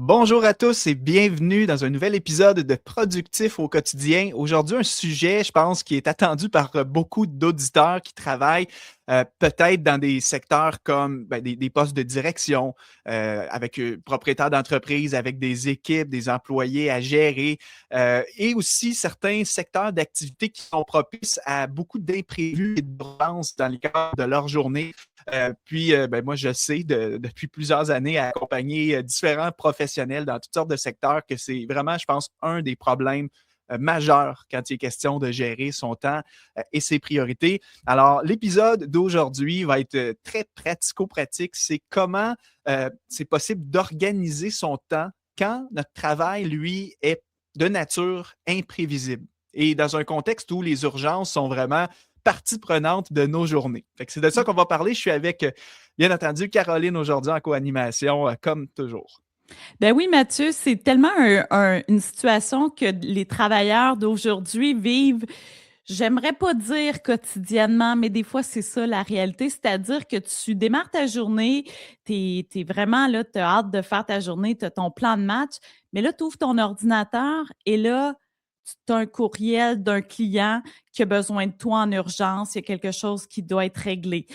Bonjour à tous et bienvenue dans un nouvel épisode de Productif au quotidien. Aujourd'hui, un sujet, je pense, qui est attendu par beaucoup d'auditeurs qui travaillent peut-être dans des secteurs comme des postes de direction, avec propriétaires d'entreprise, avec des équipes, des employés à gérer, et aussi certains secteurs d'activité qui sont propices à beaucoup d'imprévus et d'urgences dans le cadre de leur journée. Moi, je sais depuis plusieurs années à accompagner différents professionnels dans toutes sortes de secteurs que c'est vraiment, je pense, un des problèmes majeurs quand il est question de gérer son temps et ses priorités. Alors, l'épisode d'aujourd'hui va être très pratico-pratique. C'est comment c'est possible d'organiser son temps quand notre travail, lui, est de nature imprévisible. Et dans un contexte où les urgences sont vraiment partie prenante de nos journées. Fait que c'est de ça qu'on va parler. Je suis avec, bien entendu, Caroline aujourd'hui en co-animation, comme toujours. Ben oui, Mathieu, c'est tellement une situation que les travailleurs d'aujourd'hui vivent, j'aimerais pas dire quotidiennement, mais des fois, c'est ça la réalité. C'est-à-dire que tu démarres ta journée, t'es vraiment là, tu as hâte de faire ta journée, tu as ton plan de match, mais là, tu ouvres ton ordinateur et là, tu as un courriel d'un client qui a besoin de toi en urgence, il y a quelque chose qui doit être réglé.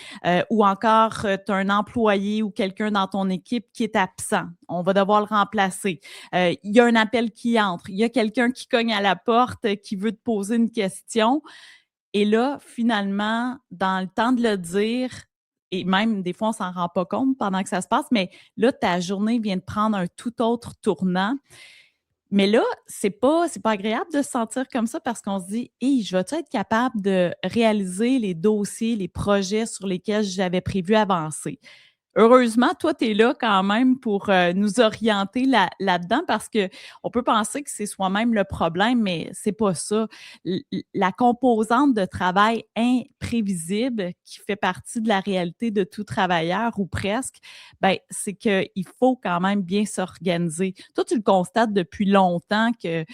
Ou encore, tu as un employé ou quelqu'un dans ton équipe qui est absent. On va devoir le remplacer. Il y a un appel qui entre. Il y a quelqu'un qui cogne à la porte, qui veut te poser une question. Et là, finalement, dans le temps de le dire, et même des fois, on s'en rend pas compte pendant que ça se passe, mais là, ta journée vient de prendre un tout autre tournant. Mais là, c'est pas agréable de se sentir comme ça parce qu'on se dit: «Hey, je vais-tu être capable de réaliser les dossiers, les projets sur lesquels j'avais prévu avancer?» Heureusement, toi, tu es là quand même pour nous orienter là-dedans parce qu'on peut penser que c'est soi-même le problème, mais c'est pas ça. La composante de travail imprévisible qui fait partie de la réalité de tout travailleur ou presque, ben, c'est qu'il faut quand même bien s'organiser. Toi, tu le constates depuis longtemps que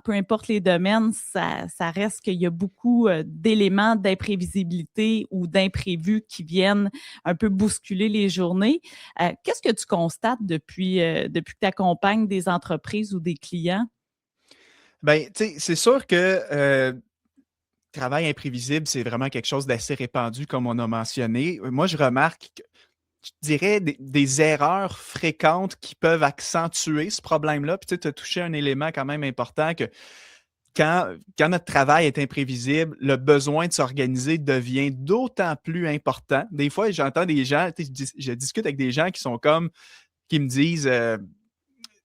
peu importe les domaines, ça reste qu'il y a beaucoup d'éléments d'imprévisibilité ou d'imprévus qui viennent un peu bousculer les journées. Qu'est-ce que tu constates depuis que tu accompagnes des entreprises ou des clients? Bien, tu sais, c'est sûr que travail imprévisible, c'est vraiment quelque chose d'assez répandu, comme on a mentionné. Moi, je remarque, je dirais, des erreurs fréquentes qui peuvent accentuer ce problème-là. Puis tu as touché un élément quand même important que quand notre travail est imprévisible, le besoin de s'organiser devient d'autant plus important. Des fois, j'entends des gens, je discute avec des gens qui me disent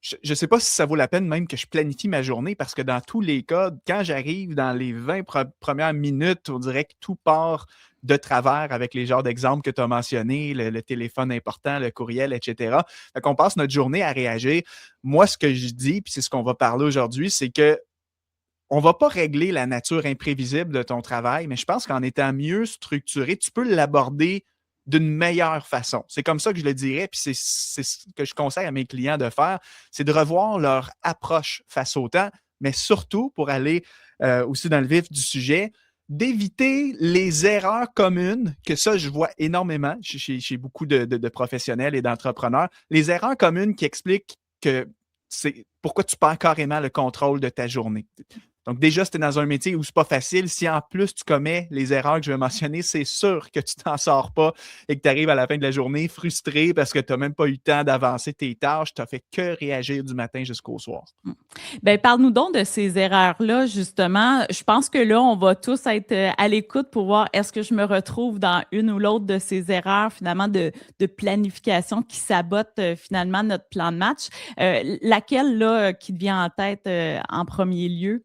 je ne sais pas si ça vaut la peine même que je planifie ma journée parce que dans tous les cas, quand j'arrive dans les 20 premières minutes, on dirait que tout part de travers avec les genres d'exemples que tu as mentionnés, le téléphone important, le courriel, etc. Fait qu'on passe notre journée à réagir. Moi, ce que je dis, puis c'est ce qu'on va parler aujourd'hui, c'est que on ne va pas régler la nature imprévisible de ton travail, mais je pense qu'en étant mieux structuré, tu peux l'aborder d'une meilleure façon. C'est comme ça que je le dirais, puis c'est ce que je conseille à mes clients de faire, c'est de revoir leur approche face au temps, mais surtout pour aller aussi dans le vif du sujet, d'éviter les erreurs communes, que ça, je vois énormément chez beaucoup de professionnels et d'entrepreneurs, les erreurs communes qui expliquent que c'est pourquoi tu perds carrément le contrôle de ta journée. Donc, déjà, si tu es dans un métier où c'est pas facile, si en plus tu commets les erreurs que je vais mentionner, c'est sûr que tu t'en sors pas et que tu arrives à la fin de la journée frustré parce que tu n'as même pas eu le temps d'avancer tes tâches, tu n'as fait que réagir du matin jusqu'au soir. Mmh. Ben, parle-nous donc de ces erreurs-là, justement. Je pense que là, on va tous être à l'écoute pour voir est-ce que je me retrouve dans une ou l'autre de ces erreurs, finalement, de planification qui sabotent finalement notre plan de match. Laquelle, là, qui te vient en tête en premier lieu?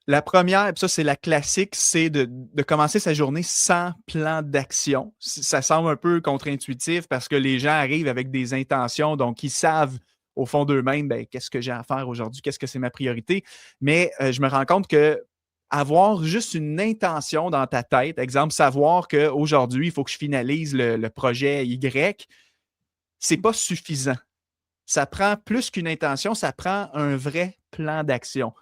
La première, puis ça, c'est la classique, c'est de commencer sa journée sans plan d'action. Ça semble un peu contre-intuitif parce que les gens arrivent avec des intentions, donc ils savent au fond d'eux-mêmes, ben, qu'est-ce que j'ai à faire aujourd'hui, qu'est-ce que c'est ma priorité. Mais je me rends compte que avoir juste une intention dans ta tête, exemple, savoir qu'aujourd'hui, il faut que je finalise le projet Y, c'est pas suffisant. Ça prend plus qu'une intention, ça prend un vrai plan d'action.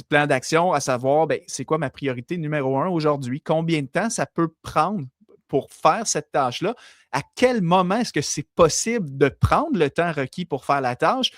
Plan d'action, à savoir, ben, c'est quoi ma priorité numéro un aujourd'hui? Combien de temps ça peut prendre pour faire cette tâche-là? À quel moment est-ce que c'est possible de prendre le temps requis pour faire la tâche?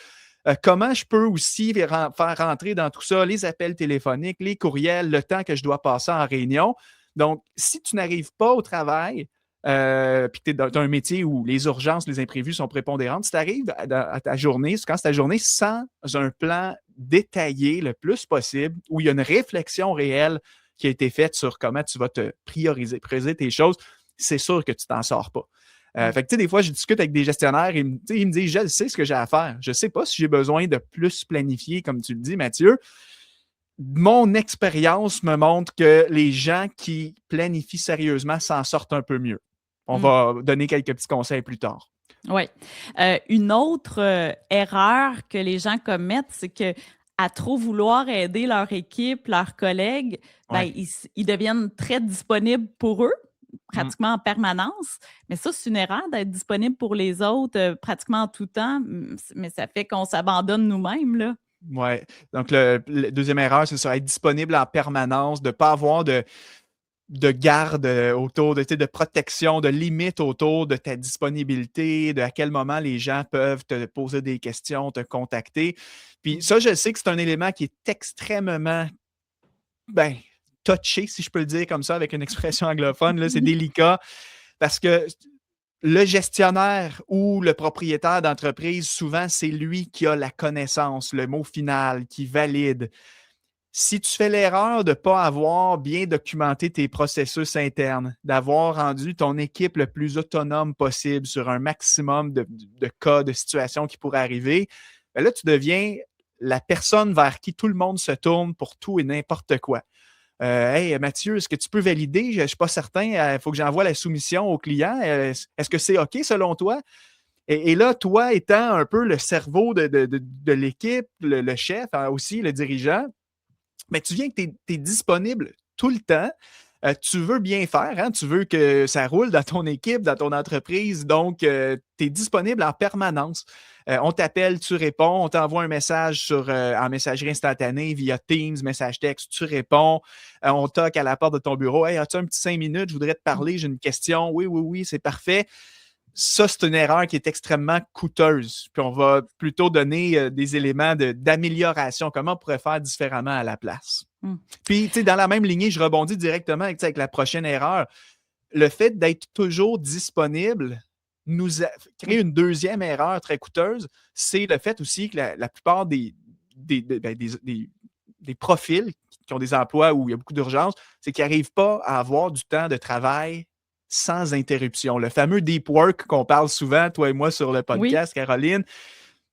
Comment je peux aussi faire rentrer dans tout ça les appels téléphoniques, les courriels, le temps que je dois passer en réunion. Donc, si tu n'arrives pas au travail, puis que tu es dans un métier où les urgences, les imprévus sont prépondérantes, si tu arrives à ta journée, quand c'est ta journée sans un plan détaillé le plus possible, où il y a une réflexion réelle qui a été faite sur comment tu vas te prioriser tes choses, c'est sûr que tu t'en sors pas. Fait que, tu sais, des fois, je discute avec des gestionnaires et ils me disent, je sais ce que j'ai à faire. Je ne sais pas si j'ai besoin de plus planifier, comme tu le dis, Mathieu. Mon expérience me montre que les gens qui planifient sérieusement s'en sortent un peu mieux. On va donner quelques petits conseils plus tard. Oui. Une autre erreur que les gens commettent, c'est que à trop vouloir aider leur équipe, leurs collègues, ben, ils deviennent très disponibles pour eux, pratiquement en permanence. Mais ça, c'est une erreur d'être disponible pour les autres pratiquement en tout temps, mais ça fait qu'on s'abandonne nous-mêmes, là. Oui. Donc, la deuxième erreur, c'est ça, être disponible en permanence, de ne pas avoir de garde autour, de protection, de limite autour de ta disponibilité, de à quel moment les gens peuvent te poser des questions, te contacter. Puis ça, je sais que c'est un élément qui est extrêmement, touché, si je peux le dire comme ça, avec une expression anglophone. Là, c'est délicat parce que le gestionnaire ou le propriétaire d'entreprise, souvent, c'est lui qui a la connaissance, le mot final, qui valide. Si tu fais l'erreur de ne pas avoir bien documenté tes processus internes, d'avoir rendu ton équipe le plus autonome possible sur un maximum de cas, de situations qui pourraient arriver, bien là, tu deviens la personne vers qui tout le monde se tourne pour tout et n'importe quoi. Hey, Mathieu, est-ce que tu peux valider? Je ne suis pas certain. Il faut que j'envoie la soumission au client. Est-ce que c'est OK selon toi? Et là, toi, étant un peu le cerveau de l'équipe, le chef, aussi le dirigeant, mais tu viens que tu es disponible tout le temps. Tu veux bien faire, hein? Tu veux que ça roule dans ton équipe, dans ton entreprise. Donc, tu es disponible en permanence. On t'appelle, tu réponds. On t'envoie un message en messagerie instantanée via Teams, message texte, tu réponds. On toque à la porte de ton bureau. Hey, as-tu un petit 5 minutes? Je voudrais te parler, j'ai une question. Oui, c'est parfait. Ça, c'est une erreur qui est extrêmement coûteuse. Puis on va plutôt donner des éléments d'amélioration. Comment on pourrait faire différemment à la place? Puis, tu sais, dans la même lignée, je rebondis directement avec la prochaine erreur. Le fait d'être toujours disponible nous a créé une deuxième erreur très coûteuse. C'est le fait aussi que la plupart des profils qui ont des emplois où il y a beaucoup d'urgence, c'est qu'ils n'arrivent pas à avoir du temps de travail sans interruption. Le fameux deep work qu'on parle souvent, toi et moi, sur le podcast, Caroline,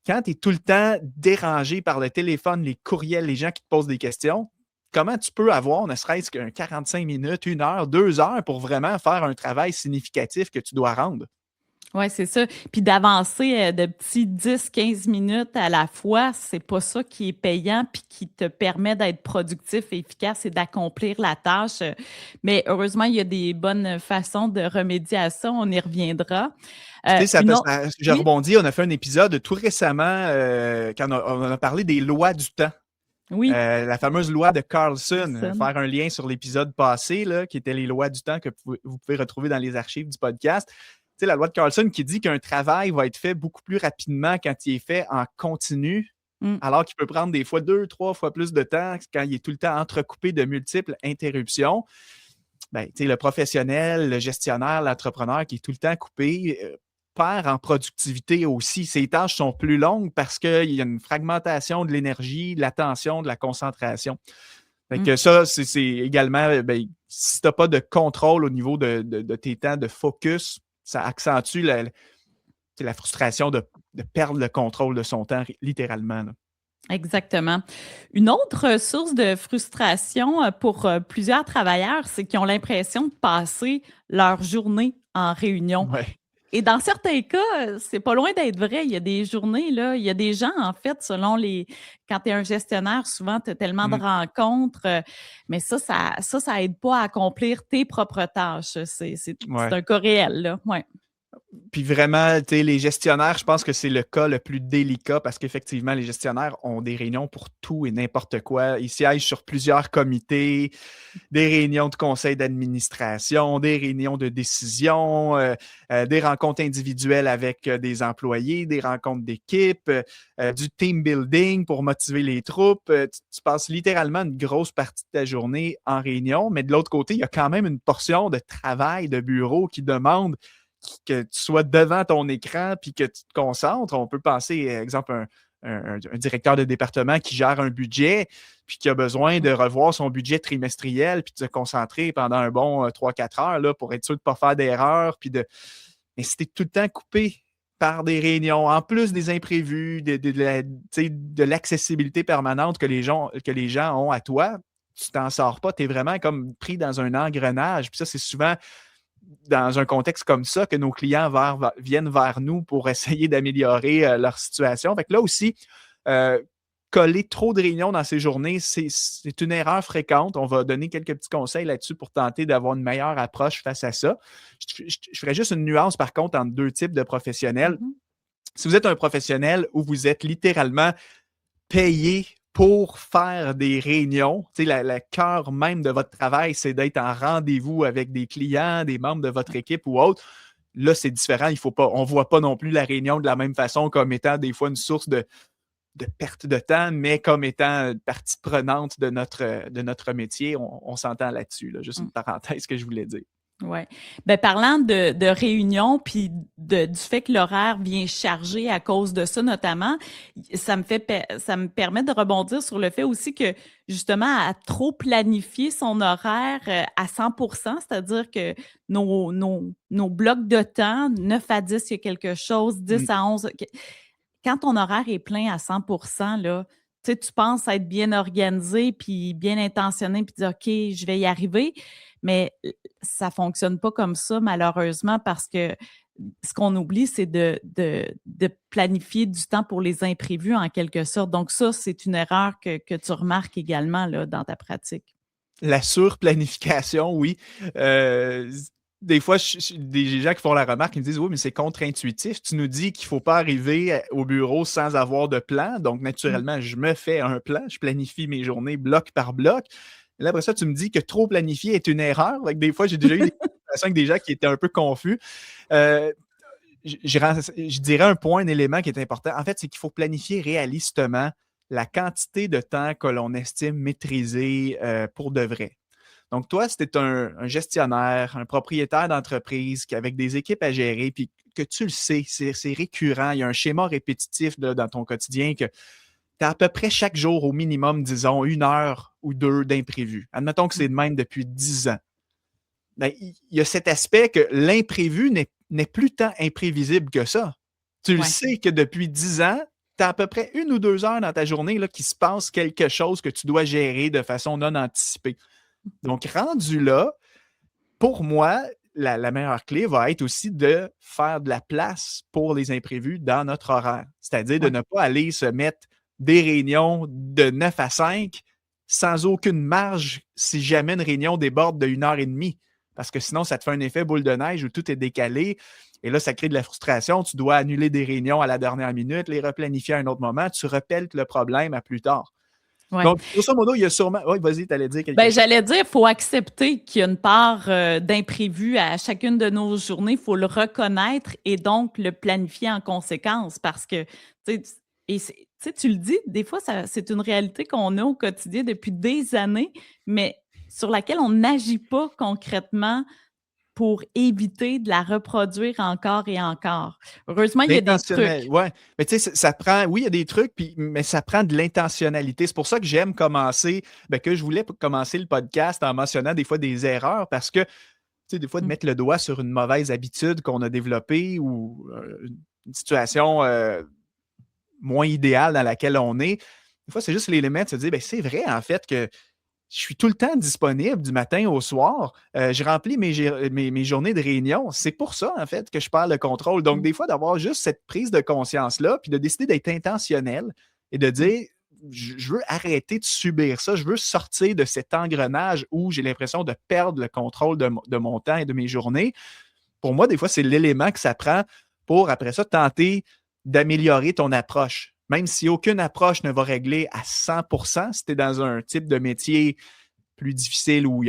quand tu es tout le temps dérangé par le téléphone, les courriels, les gens qui te posent des questions, comment tu peux avoir ne serait-ce qu'un 45 minutes, 1 heure, 2 heures pour vraiment faire un travail significatif que tu dois rendre? Oui, c'est ça. Puis d'avancer de petits 10-15 minutes à la fois, c'est pas ça qui est payant puis qui te permet d'être productif et efficace et d'accomplir la tâche. Mais heureusement, il y a des bonnes façons de remédier à ça. On y reviendra. Je rebondis, on a fait un épisode tout récemment quand on a parlé des lois du temps. Oui. La fameuse loi de Carlson. Faire un lien sur l'épisode passé, là, qui était les lois du temps que vous pouvez retrouver dans les archives du podcast. Tu sais, la loi de Carlson qui dit qu'un travail va être fait beaucoup plus rapidement quand il est fait en continu, alors qu'il peut prendre des fois 2-3 fois plus de temps quand il est tout le temps entrecoupé de multiples interruptions. Ben, tu sais, le professionnel, le gestionnaire, l'entrepreneur qui est tout le temps coupé perd en productivité aussi. Ses tâches sont plus longues parce qu'il y a une fragmentation de l'énergie, de l'attention, de la concentration. Fait que ça, c'est également, si tu n'as pas de contrôle au niveau de tes temps de focus, ça accentue la frustration de perdre le contrôle de son temps, littéralement. Là. Exactement. Une autre source de frustration pour plusieurs travailleurs, c'est qu'ils ont l'impression de passer leur journée en réunion. Ouais. Et dans certains cas, c'est pas loin d'être vrai. Il y a des journées, là, il y a des gens, en fait, quand tu es un gestionnaire, souvent, tu as tellement de rencontres, mais ça aide pas à accomplir tes propres tâches. C'est un cas réel, là. Ouais. Puis vraiment, tu sais, les gestionnaires, je pense que c'est le cas le plus délicat parce qu'effectivement, les gestionnaires ont des réunions pour tout et n'importe quoi. Ils siègent sur plusieurs comités, des réunions de conseil d'administration, des réunions de décision, des rencontres individuelles avec des employés, des rencontres d'équipe, du team building pour motiver les troupes. Tu passes littéralement une grosse partie de ta journée en réunion, mais de l'autre côté, il y a quand même une portion de travail de bureau qui demande que tu sois devant ton écran puis que tu te concentres. On peut penser, exemple, un directeur de département qui gère un budget puis qui a besoin de revoir son budget trimestriel puis de se concentrer pendant un bon 3-4 heures là, pour être sûr de ne pas faire d'erreur. Mais si tu es tout le temps coupé par des réunions, en plus des imprévus, de l'accessibilité permanente que les gens ont à toi, tu t'en sors pas. Tu es vraiment comme pris dans un engrenage. Puis ça, c'est souvent dans un contexte comme ça que nos clients viennent vers nous pour essayer d'améliorer leur situation. Fait que là aussi, coller trop de réunions dans ces journées, c'est une erreur fréquente. On va donner quelques petits conseils là-dessus pour tenter d'avoir une meilleure approche face à ça. Je ferais juste une nuance, par contre, entre deux types de professionnels. Mhm. Si vous êtes un professionnel où vous êtes littéralement payé pour faire des réunions. Tu sais, le cœur même de votre travail, c'est d'être en rendez-vous avec des clients, des membres de votre équipe ou autre. Là, c'est différent. On ne voit pas non plus la réunion de la même façon comme étant des fois une source de perte de temps, mais comme étant une partie prenante de notre métier. On s'entend là-dessus. Là. Juste une parenthèse que je voulais dire. Oui. Ben, parlant de réunions, puis du fait que l'horaire vient chargé à cause de ça notamment, ça me permet de rebondir sur le fait aussi que, justement, à trop planifier son horaire à 100%, c'est-à-dire que nos blocs de temps, 9 à 10, il y a quelque chose, 10 à 11, quand ton horaire est plein à 100%, là, tu sais, tu penses être bien organisé, puis bien intentionné, puis dire, OK, je vais y arriver, mais ça ne fonctionne pas comme ça, malheureusement, parce que ce qu'on oublie, c'est de planifier du temps pour les imprévus, en quelque sorte. Donc ça, c'est une erreur que tu remarques également là, dans ta pratique. La surplanification, oui. Des fois, des gens qui font la remarque, ils me disent « Oui, mais c'est contre-intuitif. Tu nous dis qu'il ne faut pas arriver au bureau sans avoir de plan. Donc, naturellement, je me fais un plan. Je planifie mes journées bloc par bloc. Et là, après ça, tu me dis que trop planifier est une erreur. » Des fois, j'ai déjà eu des conversations avec des gens qui étaient un peu confus. Je dirais un élément qui est important. En fait, c'est qu'il faut planifier réalistement la quantité de temps que l'on estime maîtriser pour de vrai. Donc, toi, si tu es un gestionnaire, un propriétaire d'entreprise avec des équipes à gérer, puis que tu le sais, c'est récurrent, il y a un schéma répétitif là, dans ton quotidien que tu as à peu près chaque jour au minimum, disons, 1 heure ou 2 d'imprévu. Admettons que c'est de même depuis 10 ans. Ben, il y a cet aspect que l'imprévu n'est plus tant imprévisible que ça. Tu le sais que depuis 10 ans, tu as à peu près 1 ou 2 heures dans ta journée là, qui se passe quelque chose que tu dois gérer de façon non anticipée. Donc, rendu là, pour moi, la meilleure clé va être aussi de faire de la place pour les imprévus dans notre horaire. C'est-à-dire de ne pas aller se mettre des réunions de 9 à 5 sans aucune marge si jamais une réunion déborde de 1 heure et demie. Parce que sinon, ça te fait un effet boule de neige où tout est décalé. Et là, ça crée de la frustration. Tu dois annuler des réunions à la dernière minute, les replanifier à un autre moment. Tu repelles le problème à plus tard. Ouais. Donc, grosso modo, il y a sûrement. Oui, vas-y, tu allais dire quelque chose. J'allais dire, il faut accepter qu'il y a une part d'imprévu à chacune de nos journées. Il faut le reconnaître et donc le planifier en conséquence parce que, tu sais, tu le dis, des fois, c'est une réalité qu'on a au quotidien depuis des années, mais sur laquelle on n'agit pas concrètement pour éviter de la reproduire encore et encore. Heureusement, il y a des trucs. Oui, mais tu sais, ça prend, oui, il y a des trucs, mais ça prend de l'intentionnalité. C'est pour ça que j'aime commencer, que je voulais commencer le podcast en mentionnant des fois des erreurs parce que, tu sais, des fois, de mettre le doigt sur une mauvaise habitude qu'on a développée ou une situation moins idéale dans laquelle on est, des fois, c'est juste l'élément de se dire, c'est vrai, en fait, que je suis tout le temps disponible du matin au soir. Je remplis mes journées de réunion. C'est pour ça, en fait, que je perds le contrôle. Donc, des fois, d'avoir juste cette prise de conscience-là, puis de décider d'être intentionnel et de dire, je veux arrêter de subir ça. Je veux sortir de cet engrenage où j'ai l'impression de perdre le contrôle de mon temps et de mes journées. pour moi, des fois, c'est l'élément que ça prend pour, après ça, tenter d'améliorer ton approche. Même si aucune approche ne va régler à 100%, si tu es dans un type de métier plus difficile où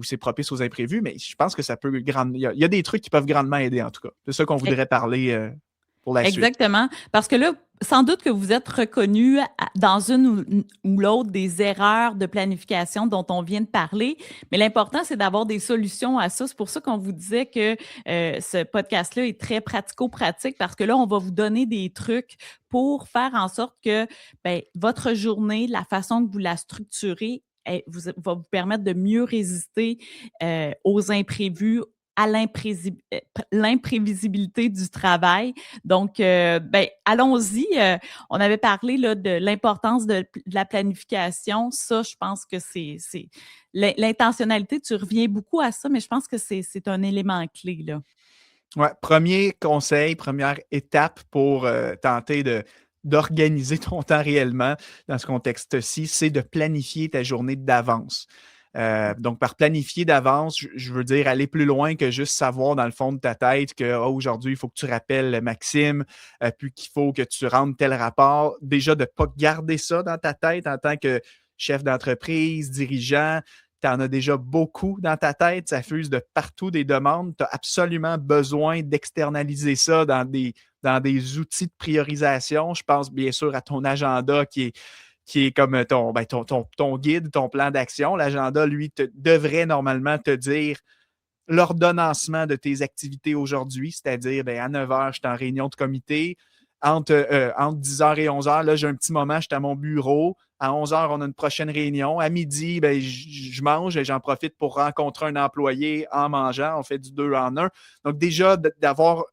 c'est propice aux imprévus, mais je pense que ça peut il y a des trucs qui peuvent grandement aider, en tout cas. C'est ça qu'on voudrait parler pour la suite. Exactement. Parce que là, sans doute que vous êtes reconnu dans une ou l'autre des erreurs de planification dont on vient de parler, mais l'important, c'est d'avoir des solutions à ça. C'est pour ça qu'on vous disait que ce podcast-là est très pratico-pratique parce que là, on va vous donner des trucs pour faire en sorte que votre journée, la façon que vous la structurez, va vous permettre de mieux résister aux imprévus, à l'imprévisibilité du travail. Donc, allons-y. On avait parlé là, de l'importance de la planification. Ça, je pense que c'est l'intentionnalité. Tu reviens beaucoup à ça, mais je pense que c'est un élément clé, là. Ouais, premier conseil, première étape pour tenter d'organiser ton temps réellement dans ce contexte-ci, c'est de planifier ta journée d'avance. Donc, par planifier d'avance, je veux dire aller plus loin que juste savoir dans le fond de ta tête que aujourd'hui, il faut que tu rappelles Maxime, puis qu'il faut que tu rendes tel rapport. Déjà, de ne pas garder ça dans ta tête en tant que chef d'entreprise, dirigeant. Tu en as déjà beaucoup dans ta tête, ça fuse de partout des demandes. Tu as absolument besoin d'externaliser ça dans des outils de priorisation. Je pense bien sûr à ton agenda qui est comme ton guide, ton plan d'action. L'agenda, lui, devrait normalement te dire l'ordonnancement de tes activités aujourd'hui, c'est-à-dire à 9 h, je suis en réunion de comité. Entre 10 h et 11 h, là, j'ai un petit moment, je suis à mon bureau. À 11 h, on a une prochaine réunion. À midi, je mange et j'en profite pour rencontrer un employé en mangeant. On fait du 2 en 1. Donc, déjà, d'avoir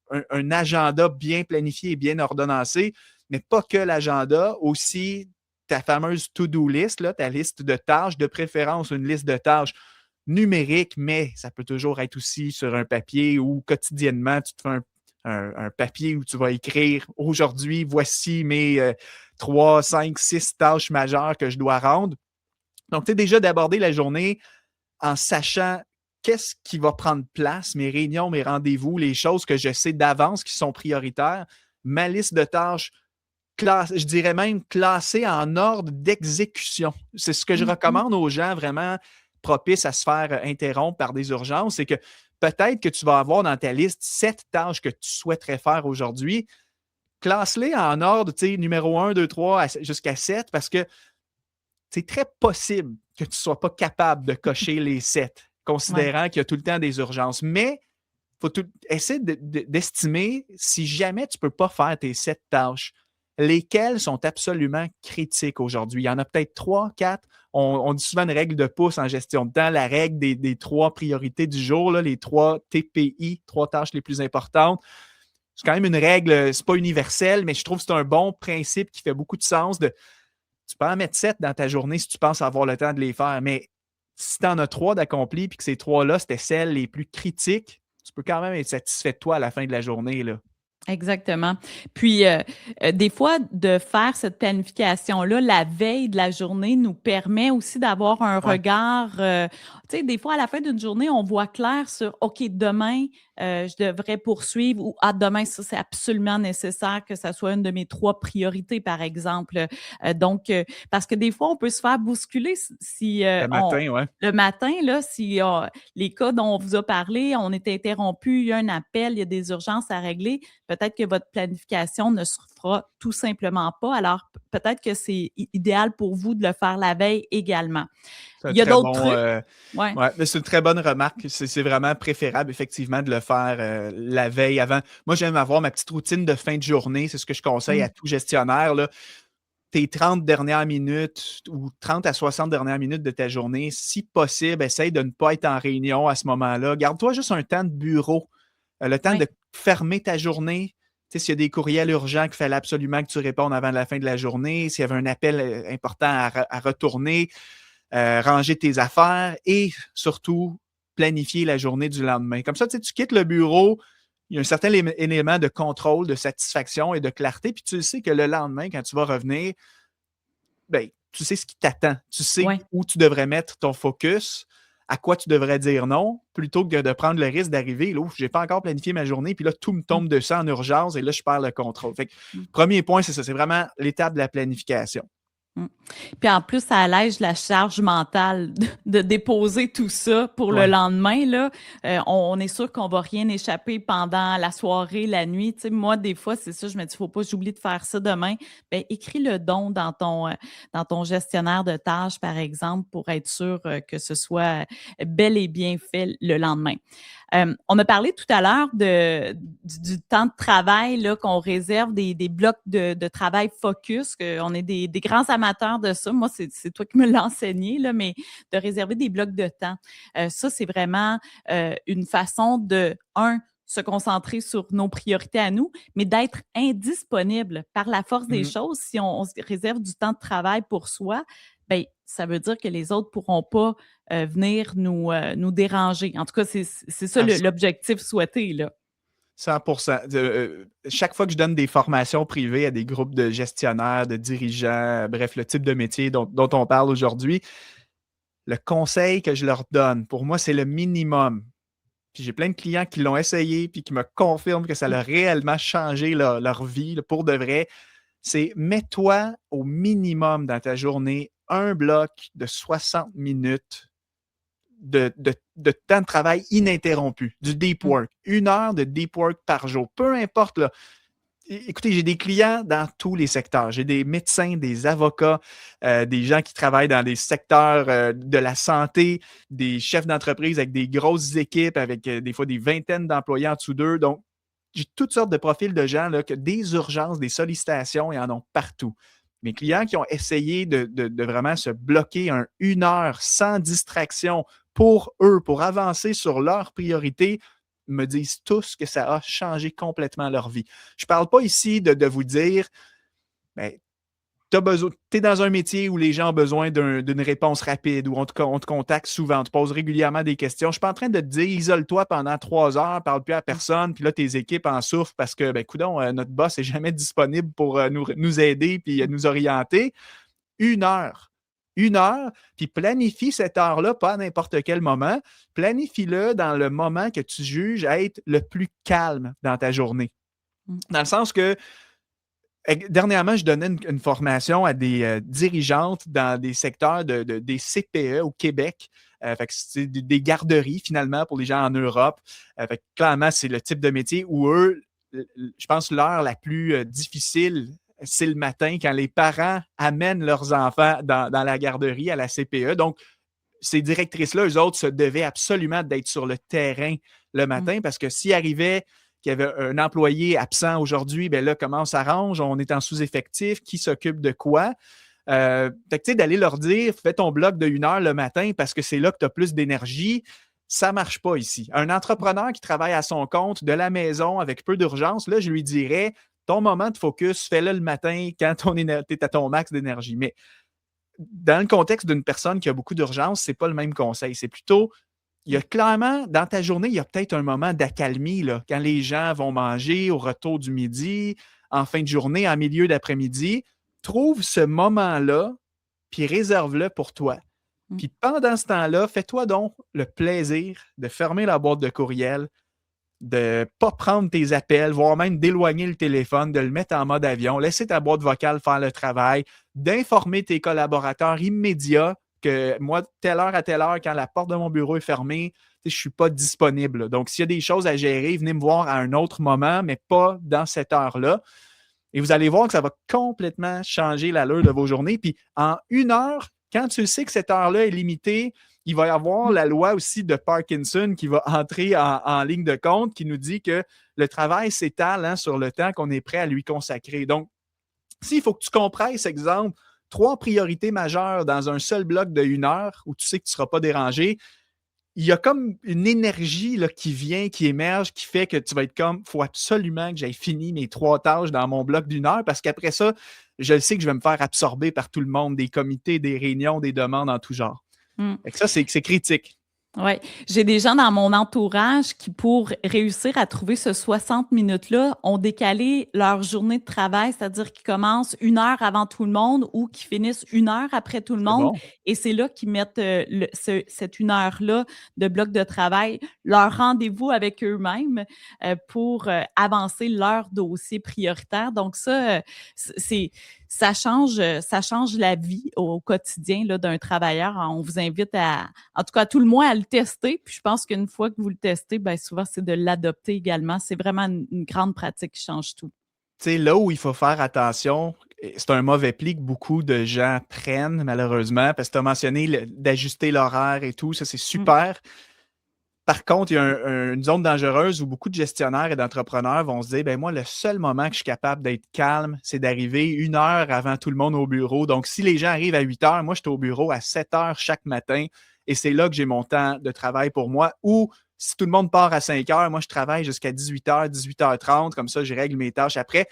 un agenda bien planifié et bien ordonnancé, mais pas que l'agenda, aussi ta fameuse to-do list, là, ta liste de tâches, de préférence, une liste de tâches numérique, mais ça peut toujours être aussi sur un papier ou quotidiennement, tu te fais un papier où tu vas écrire aujourd'hui, voici mes 3, 5, 6 tâches majeures que je dois rendre. Donc, tu sais, déjà d'aborder la journée en sachant qu'est-ce qui va prendre place, mes réunions, mes rendez-vous, les choses que je sais d'avance qui sont prioritaires, ma liste de tâches, je dirais même classée en ordre d'exécution. C'est ce que je recommande aux gens vraiment propices à se faire interrompre par des urgences, c'est que peut-être que tu vas avoir dans ta liste 7 tâches que tu souhaiterais faire aujourd'hui. Classe-les en ordre, tu sais, numéro 1, 2, 3 jusqu'à 7 parce que c'est très possible que tu ne sois pas capable de cocher les 7, considérant qu'il y a tout le temps des urgences. Mais il faut essayer d'estimer si jamais tu ne peux pas faire tes 7 tâches, lesquelles sont absolument critiques aujourd'hui. Il y en a peut-être 3, 4. On dit souvent une règle de pouce en gestion de temps, la règle des 3 priorités du jour, là, les 3 TPI, 3 tâches les plus importantes. C'est quand même une règle, c'est pas universel, mais je trouve que c'est un bon principe qui fait beaucoup de sens. Tu peux en mettre 7 dans ta journée si tu penses avoir le temps de les faire, mais si tu en as 3 d'accomplis puis que ces 3-là, c'était celles les plus critiques, tu peux quand même être satisfait de toi à la fin de la journée, là. Exactement. Puis, des fois, de faire cette planification-là la veille de la journée nous permet aussi d'avoir un regard. Tu sais, des fois, à la fin d'une journée, on voit clair sur OK, demain, je devrais poursuivre ou demain, ça, c'est absolument nécessaire que ça soit une de mes 3 priorités, par exemple. Donc, parce que des fois, on peut se faire bousculer si Le matin, ouais. le matin, là, si les cas dont on vous a parlé, on est interrompu, il y a un appel, il y a des urgences à régler. Peut-être que votre planification ne se fera tout simplement pas. Alors, peut-être que c'est idéal pour vous de le faire la veille également. Il y a d'autres trucs. Ouais, mais c'est une très bonne remarque. C'est vraiment préférable, effectivement, de le faire la veille avant. Moi, j'aime avoir ma petite routine de fin de journée. C'est ce que je conseille à tout gestionnaire, là. Tes 30 dernières minutes ou 30 à 60 dernières minutes de ta journée, si possible, essaye de ne pas être en réunion à ce moment-là. Garde-toi juste un temps de bureau, le temps de fermer ta journée. Tu sais, s'il y a des courriels urgents qu'il fallait absolument que tu répondes avant la fin de la journée, s'il y avait un appel important à retourner, ranger tes affaires et surtout planifier la journée du lendemain. Comme ça, tu sais, tu quittes le bureau, il y a un certain élément de contrôle, de satisfaction et de clarté, puis tu sais que le lendemain, quand tu vas revenir, ben, tu sais ce qui t'attend. Tu sais où tu devrais mettre ton focus à quoi tu devrais dire non, plutôt que de prendre le risque d'arriver, là, je n'ai pas encore planifié ma journée, puis là, tout me tombe dessus en urgence et là, je perds le contrôle. Fait que, premier point, c'est ça, c'est vraiment l'étape de la planification. Puis en plus, ça allège la charge mentale de déposer tout ça pour le lendemain. Là. On est sûr qu'on va rien échapper pendant la soirée, la nuit. Tu sais, moi, des fois, c'est ça, je me dis, faut pas que j'oublie de faire ça demain. Bien, écris le don dans ton gestionnaire de tâches, par exemple, pour être sûr que ce soit bel et bien fait le lendemain. On a parlé tout à l'heure du temps de travail là, qu'on réserve, des blocs de travail focus, qu'on est des grands amateurs de ça. Moi, c'est toi qui me l'as enseigné, là, mais de réserver des blocs de temps. Ça, c'est vraiment une façon de, se concentrer sur nos priorités à nous, mais d'être indisponible par la force des choses. Si on se réserve du temps de travail pour soi, bien, ça veut dire que les autres ne pourront pas venir nous déranger. En tout cas, c'est ça l'objectif souhaité, là. 100%. Chaque fois que je donne des formations privées à des groupes de gestionnaires, de dirigeants, bref, le type de métier dont on parle aujourd'hui, le conseil que je leur donne, pour moi, c'est le minimum. Puis j'ai plein de clients qui l'ont essayé puis qui me confirment que ça a réellement changé leur vie là, pour de vrai. C'est mets-toi au minimum dans ta journée un bloc de 60 minutes de temps de travail ininterrompu, du deep work. 1 heure de deep work par jour. Peu importe, là. Écoutez, j'ai des clients dans tous les secteurs. J'ai des médecins, des avocats, des gens qui travaillent dans des secteurs de la santé, des chefs d'entreprise avec des grosses équipes, avec des fois des vingtaines d'employés en dessous d'eux. Donc, j'ai toutes sortes de profils de gens, là, que des urgences, des sollicitations, ils en ont partout. Mes clients qui ont essayé de vraiment se bloquer 1 heure sans distraction pour eux, pour avancer sur leurs priorités, me disent tous que ça a changé complètement leur vie. Je ne parle pas ici de vous dire, ben, tu es dans un métier où les gens ont besoin d'une réponse rapide, où on te contacte souvent, on te pose régulièrement des questions. Je ne suis pas en train de te dire, isole-toi pendant 3 heures, parle plus à personne, puis là, tes équipes en souffrent parce que, ben, coudonc, notre boss n'est jamais disponible pour nous aider puis nous orienter. 1 heure. 1 heure, puis planifie cette heure-là, pas à n'importe quel moment. Planifie-le dans le moment que tu juges être le plus calme dans ta journée. Dans le sens que, dernièrement, je donnais une formation à des dirigeantes dans des secteurs des CPE au Québec. Fait que c'est des garderies, finalement, pour les gens en Europe. Fait que, clairement, c'est le type de métier où eux, je pense, l'heure la plus difficile, c'est le matin quand les parents amènent leurs enfants dans la garderie, à la CPE. Donc, ces directrices-là, eux autres, se devaient absolument d'être sur le terrain le matin parce que s'il arrivait qu'il y avait un employé absent aujourd'hui, bien là, comment on s'arrange? On est en sous-effectif, qui s'occupe de quoi? Fait que, tu sais, d'aller leur dire, fais ton bloc de 1 heure le matin parce que c'est là que tu as plus d'énergie, ça ne marche pas ici. Un entrepreneur qui travaille à son compte, de la maison, avec peu d'urgence, là, je lui dirais, ton moment de focus, fais-le le matin quand tu es à ton max d'énergie. Mais dans le contexte d'une personne qui a beaucoup d'urgence, ce n'est pas le même conseil. C'est plutôt, il y a clairement, dans ta journée, il y a peut-être un moment d'accalmie, là, quand les gens vont manger au retour du midi, en fin de journée, en milieu d'après-midi. Trouve ce moment-là, puis réserve-le pour toi. Puis pendant ce temps-là, fais-toi donc le plaisir de fermer la boîte de courriel, de ne pas prendre tes appels, voire même d'éloigner le téléphone, de le mettre en mode avion, laisser ta boîte vocale faire le travail, d'informer tes collaborateurs immédiats que moi, telle heure à telle heure, quand la porte de mon bureau est fermée, je ne suis pas disponible. Donc, s'il y a des choses à gérer, venez me voir à un autre moment, mais pas dans cette heure-là. Et vous allez voir que ça va complètement changer l'allure de vos journées. Puis en 1 heure, quand tu sais que cette heure-là est limitée, il va y avoir la loi aussi de Parkinson qui va entrer en ligne de compte, qui nous dit que le travail s'étale sur le temps qu'on est prêt à lui consacrer. Donc, s'il faut que tu compresses, exemple, 3 priorités majeures dans un seul bloc de 1 heure où tu sais que tu ne seras pas dérangé, il y a comme une énergie là, qui vient, qui émerge, qui fait que tu vas être comme, il faut absolument que j'aille fini mes 3 tâches dans mon bloc d'1 heure parce qu'après ça, je sais que je vais me faire absorber par tout le monde, des comités, des réunions, des demandes en tout genre. Fait que ça, c'est critique. Oui, j'ai des gens dans mon entourage qui, pour réussir à trouver ce 60 minutes-là, ont décalé leur journée de travail, c'est-à-dire qu'ils commencent 1 heure avant tout le monde ou qu'ils finissent 1 heure après tout le C'est monde. bon. Et c'est là qu'ils mettent cette 1 heure-là de bloc de travail, leur rendez-vous avec eux-mêmes pour avancer leur dossier prioritaire. Donc c'est ça change la vie au quotidien là, d'un travailleur. On vous invite en tout cas, tout le moins à le tester. Puis je pense qu'une fois que vous le testez, bien souvent, c'est de l'adopter également. C'est vraiment une grande pratique qui change tout. Tu sais, là où il faut faire attention, et c'est un mauvais pli que beaucoup de gens prennent, malheureusement, parce que tu as mentionné d'ajuster l'horaire et tout, ça c'est Mm. super. Par contre, il y a une zone dangereuse où beaucoup de gestionnaires et d'entrepreneurs vont se dire, ben moi, le seul moment que je suis capable d'être calme, c'est d'arriver 1 heure avant tout le monde au bureau. Donc, si les gens arrivent à 8 heures, moi, je suis au bureau à 7 heures chaque matin et c'est là que j'ai mon temps de travail pour moi. Ou si tout le monde part à 5 heures, moi, je travaille jusqu'à 18 heures, 18h30. Comme ça, je règle mes tâches après.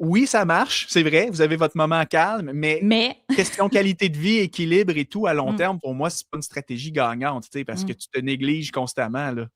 Oui, ça marche, c'est vrai, vous avez votre moment calme, mais Mais, question qualité de vie, équilibre et tout à long mm, terme, pour moi, c'est pas une stratégie gagnante, tu sais, parce que mm. tu te négliges constamment, là.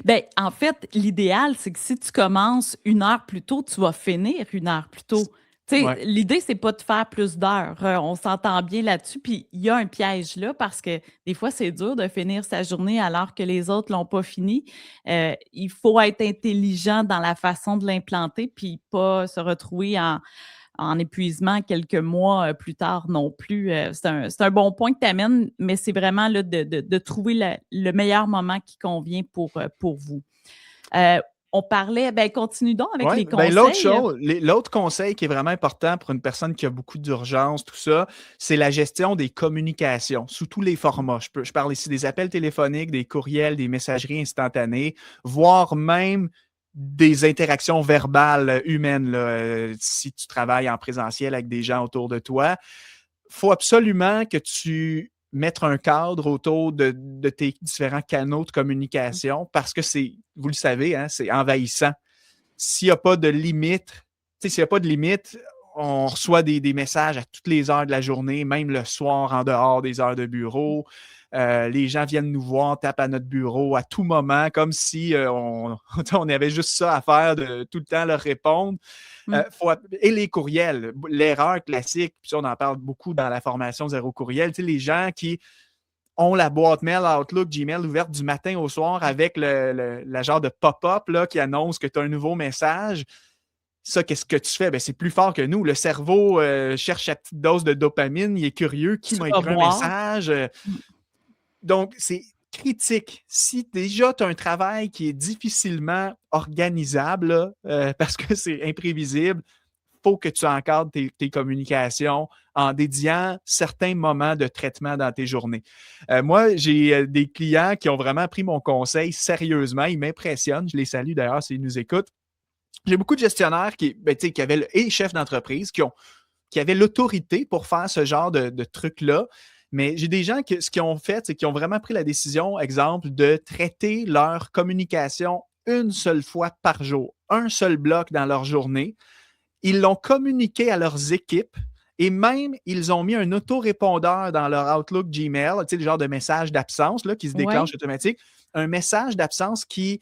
Ben, en fait, l'idéal, c'est que si tu commences 1 heure plus tôt, tu vas finir 1 heure plus tôt. Tu sais, Ouais. l'idée, c'est pas de faire plus d'heures. On s'entend bien là-dessus. Puis il y a un piège là parce que des fois, c'est dur de finir sa journée alors que les autres l'ont pas fini. Il faut être intelligent dans la façon de l'implanter puis pas se retrouver en épuisement quelques mois plus tard non plus. C'est un bon point que tu amènes, mais c'est vraiment là, de trouver le meilleur moment qui convient pour vous. Euh, on parlait, ben continue donc avec Ouais, les ben l'autre conseils. chose, l'autre conseil qui est vraiment important pour une personne qui a beaucoup d'urgence, tout ça, c'est la gestion des communications sous tous les formats. Je parle ici des appels téléphoniques, des courriels, des messageries instantanées, voire même des interactions verbales humaines, là, si tu travailles en présentiel avec des gens autour de toi. Faut absolument que tu mettes un cadre autour de tes différents canaux de communication parce que c'est, vous le savez, hein, c'est envahissant. S'il n'y a pas de limite, tu sais, s'il n'y a pas de limite, on reçoit des messages à toutes les heures de la journée, même le soir en dehors des heures de bureau. Les gens viennent nous voir, tapent à notre bureau à tout moment, comme si on avait juste ça à faire de tout le temps leur répondre. Mm. Et les courriels, l'erreur classique, puis ça, on en parle beaucoup dans la formation Zéro Courriel, tu sais, les gens qui ont la boîte mail Outlook, Gmail ouverte du matin au soir avec la genre de pop-up là, qui annonce que tu as un nouveau message. Ça, qu'est-ce que tu fais? Ben, c'est plus fort que nous. Le cerveau cherche sa petite dose de dopamine, il est curieux, qui Tu m'a vas écrit un voir. message? Mm. Donc, c'est critique. Si déjà tu as un travail qui est difficilement organisable, là, parce que c'est imprévisible, il faut que tu encadres tes communications en dédiant certains moments de traitement dans tes journées. Moi, j'ai des clients qui ont vraiment pris mon conseil sérieusement. Ils m'impressionnent. Je les salue d'ailleurs s'ils nous écoutent. J'ai beaucoup de gestionnaires qui avaient, et chefs d'entreprise qui avaient l'autorité pour faire ce genre de trucs-là. Mais j'ai des gens qui, ce qu'ils ont fait, c'est qu'ils ont vraiment pris la décision, exemple, de traiter leur communication une seule fois par jour, un seul bloc dans leur journée. Ils l'ont communiqué à leurs équipes et même, ils ont mis un autorépondeur dans leur Outlook Gmail, tu sais, le genre de message d'absence là, qui se déclenche Ouais. automatique. Un message d'absence qui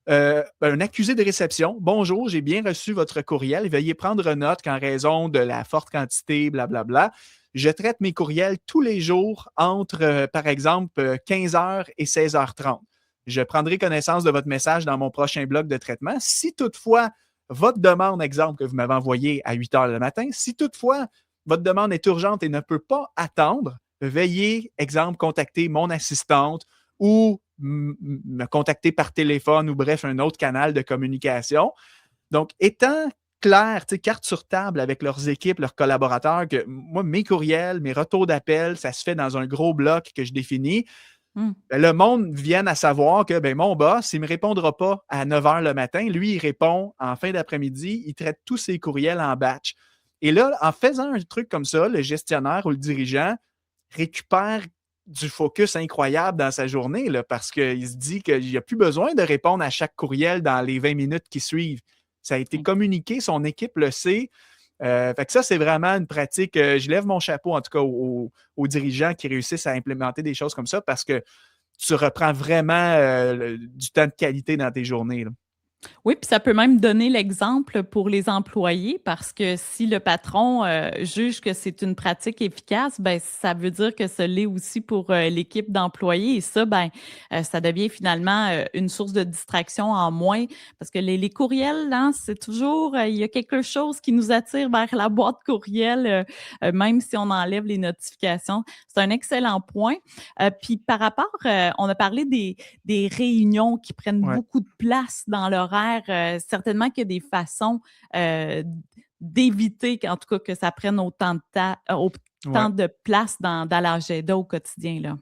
un accusé de réception. Bonjour, j'ai bien reçu votre courriel. Veuillez prendre note qu'en raison de la forte quantité, blablabla, je traite mes courriels tous les jours entre, par exemple, 15h et 16h30. Je prendrai connaissance de votre message dans mon prochain bloc de traitement. Si toutefois, votre demande, exemple, que vous m'avez envoyée à 8 heures le matin, si toutefois, votre demande est urgente et ne peut pas attendre, veuillez, exemple, contacter mon assistante ou me contacter par téléphone ou bref, un autre canal de communication. Donc, étant clair, carte sur table avec leurs équipes, leurs collaborateurs, que moi, mes courriels, mes retours d'appel, ça se fait dans un gros bloc que je définis. Mm. Ben, le monde vienne à savoir que ben, mon boss, il ne me répondra pas à 9 h le matin. Lui, il répond en fin d'après-midi. Il traite tous ses courriels en batch. Et là, en faisant un truc comme ça, le gestionnaire ou le dirigeant récupère du focus incroyable dans sa journée là, parce qu'il se dit qu'il n'y a plus besoin de répondre à chaque courriel dans les 20 minutes qui suivent. Ça a été communiqué, son équipe le sait. Fait que ça, c'est vraiment une pratique. Je lève mon chapeau, en tout cas, aux dirigeants qui réussissent à implémenter des choses comme ça parce que tu reprends vraiment du temps de qualité dans tes journées, là. Oui, puis ça peut même donner l'exemple pour les employés parce que si le patron juge que c'est une pratique efficace, ben ça veut dire que ce l'est aussi pour l'équipe d'employés et ça, ben ça devient finalement une source de distraction en moins parce que les courriels, hein, c'est toujours, il y a quelque chose qui nous attire vers la boîte courriel, même si on enlève les notifications. C'est un excellent point. Puis par rapport, on a parlé des réunions qui prennent Ouais. beaucoup de place dans l'horaire. Certainement qu'il y a des façons d'éviter qu'en tout cas que ça prenne Ouais. autant de place dans l'agenda au quotidien, là.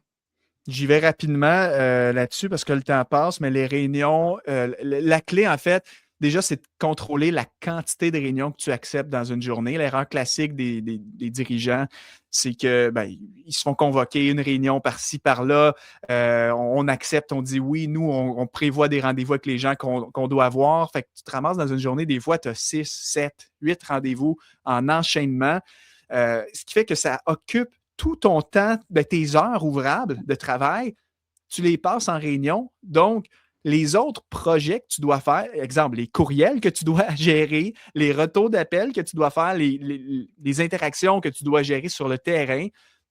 J'y vais rapidement là-dessus parce que le temps passe, mais les réunions, la clé, en fait, déjà, c'est de contrôler la quantité de réunions que tu acceptes dans une journée. L'erreur classique des dirigeants, c'est que ils se font convoquer une réunion par-ci, par-là. On accepte, on dit oui. Nous, on prévoit des rendez-vous avec les gens qu'on doit avoir. Fait que tu te ramasses dans une journée, des fois, tu as 6, 7, 8 rendez-vous en enchaînement. Ce qui fait que ça occupe tout ton temps, tes heures ouvrables de travail, tu les passes en réunion. Donc, les autres projets que tu dois faire, exemple, les courriels que tu dois gérer, les retours d'appels que tu dois faire, les interactions que tu dois gérer sur le terrain,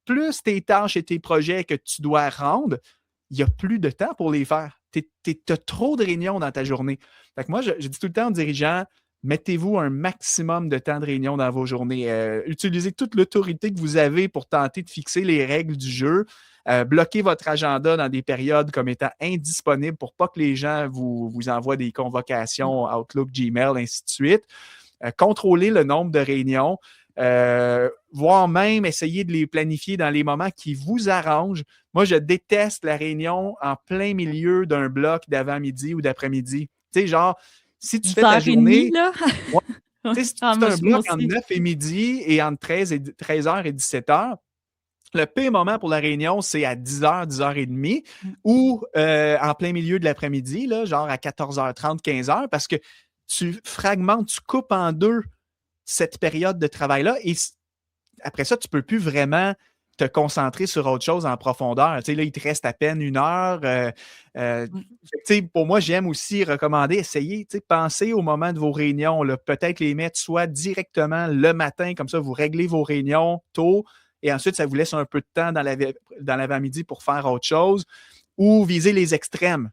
plus tes tâches et tes projets que tu dois rendre, il n'y a plus de temps pour les faire. Tu as trop de réunions dans ta journée. Fait que moi, je dis tout le temps aux dirigeants, mettez-vous un maximum de temps de réunion dans vos journées. Utilisez toute l'autorité que vous avez pour tenter de fixer les règles du jeu. Bloquez votre agenda dans des périodes comme étant indisponibles pour pas que les gens vous envoient des convocations Outlook, Gmail, ainsi de suite. Contrôlez le nombre de réunions. Voire même essayer de les planifier dans les moments qui vous arrangent. Moi, je déteste la réunion en plein milieu d'un bloc d'avant-midi ou d'après-midi. Tu sais, genre, si tu fais ta 10h30, journée, là. ouais, tu sais, si tu Ah, fais un moi bloc entre aussi. 9 et midi et entre 13h et 17h, le pire moment pour la réunion, c'est à 10h, 10h30 ou en plein milieu de l'après-midi, là, genre à 14h30, 15h, parce que tu fragmentes, tu coupes en deux cette période de travail-là et après ça, tu ne peux plus vraiment te concentrer sur autre chose en profondeur. Tu sais, là, il te reste à peine 1 heure. Pour moi, j'aime aussi recommander, essayer, penser au moment de vos réunions. Peut-être les mettre soit directement le matin, comme ça, vous réglez vos réunions tôt et ensuite, ça vous laisse un peu de temps dans l'avant-midi pour faire autre chose ou viser les extrêmes.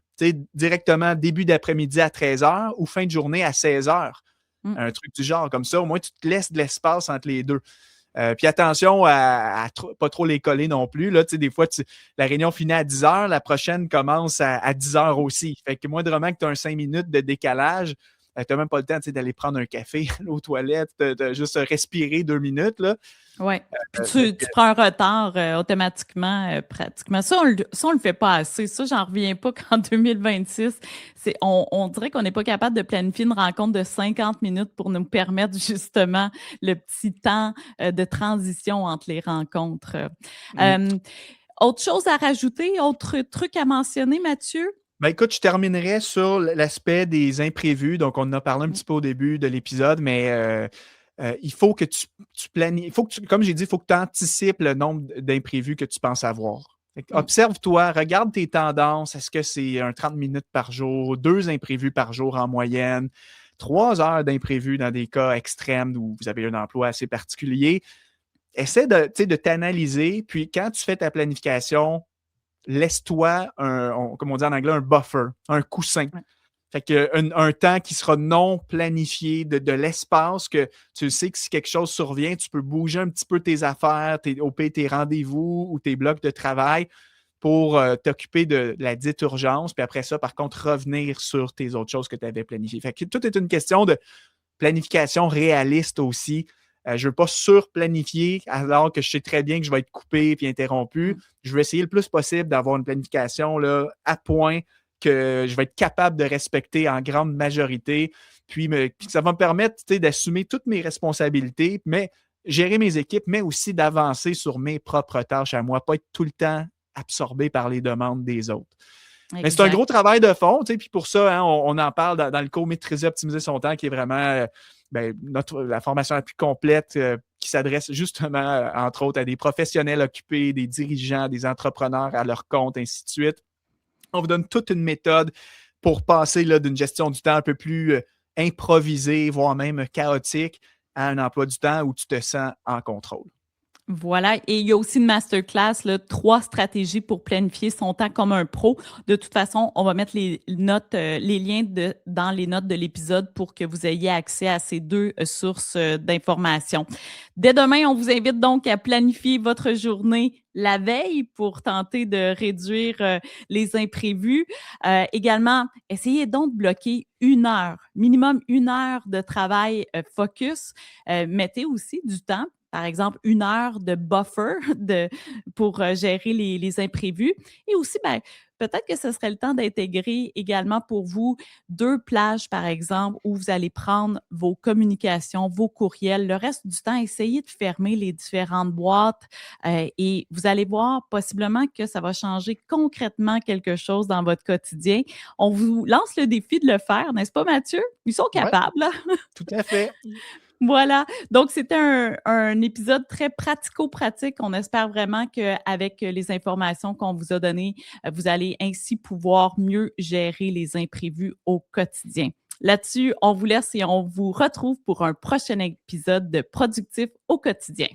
Directement début d'après-midi à 13h ou fin de journée à 16h. Un truc du genre comme ça. Au moins, tu te laisses de l'espace entre les deux. Puis attention à pas trop les coller non plus. Là, des fois, la réunion finit à 10h, la prochaine commence à 10h aussi. Fait que moindrement que tu as un 5 minutes de décalage, tu n'as même pas le temps d'aller prendre un café aux toilettes, de juste respirer 2 minutes. Oui. Puis tu prends un retard automatiquement, pratiquement. Ça, on le fait pas assez. Ça, j'en reviens pas qu'en 2026, on dirait qu'on n'est pas capable de planifier une rencontre de 50 minutes pour nous permettre justement le petit temps de transition entre les rencontres. Autre chose à rajouter, autre truc à mentionner, Mathieu? Écoute, je terminerai sur l'aspect des imprévus. Donc, on en a parlé un petit peu au début de l'épisode, mais il faut que tu planifies, comme j'ai dit, il faut que tu anticipes le nombre d'imprévus que tu penses avoir. Observe-toi, regarde tes tendances. Est-ce que c'est 30 minutes par jour, 2 imprévus par jour en moyenne, 3 heures d'imprévus dans des cas extrêmes où vous avez un emploi assez particulier? Essaie de t'analyser, puis quand tu fais ta planification, laisse-toi, comme on dit en anglais, un buffer, un coussin. Ouais. Fait que un temps qui sera non planifié, de l'espace, que tu sais que si quelque chose survient, tu peux bouger un petit peu tes affaires, tes rendez-vous ou tes blocs de travail pour t'occuper de la dite urgence. Puis après ça, par contre, revenir sur tes autres choses que tu avais planifiées. Fait que tout est une question de planification réaliste aussi. Je ne veux pas surplanifier alors que je sais très bien que je vais être coupé et interrompu. Je vais essayer le plus possible d'avoir une planification là, à point que je vais être capable de respecter en grande majorité. Puis ça va me permettre d'assumer toutes mes responsabilités, mais gérer mes équipes, mais aussi d'avancer sur mes propres tâches à moi, pas être tout le temps absorbé par les demandes des autres. Exact. Mais c'est un gros travail de fond, puis pour ça, hein, on en parle dans le cours Maîtriser, optimiser son temps, qui est vraiment la formation la plus complète qui s'adresse justement, entre autres, à des professionnels occupés, des dirigeants, des entrepreneurs à leur compte, ainsi de suite. On vous donne toute une méthode pour passer là, d'une gestion du temps un peu plus improvisée, voire même chaotique, à un emploi du temps où tu te sens en contrôle. Voilà, et il y a aussi une masterclass, là, 3 stratégies pour planifier son temps comme un pro. De toute façon, on va mettre les notes, les liens dans les notes de l'épisode pour que vous ayez accès à ces 2 sources d'informations. Dès demain, on vous invite donc à planifier votre journée la veille pour tenter de réduire les imprévus. Également, essayez donc de bloquer 1 heure, minimum 1 heure de travail focus. Mettez aussi du temps, par exemple, 1 heure de buffer pour gérer les imprévus. Et aussi, ben, peut-être que ce serait le temps d'intégrer également pour vous 2 plages, par exemple, où vous allez prendre vos communications, vos courriels. Le reste du temps, essayez de fermer les différentes boîtes et vous allez voir possiblement que ça va changer concrètement quelque chose dans votre quotidien. On vous lance le défi de le faire, n'est-ce pas, Mathieu? Ils sont Oui, capables. tout à fait. Voilà, donc c'était un épisode très pratico-pratique. On espère vraiment qu'avec les informations qu'on vous a données, vous allez ainsi pouvoir mieux gérer les imprévus au quotidien. Là-dessus, on vous laisse et on vous retrouve pour un prochain épisode de Productif au quotidien.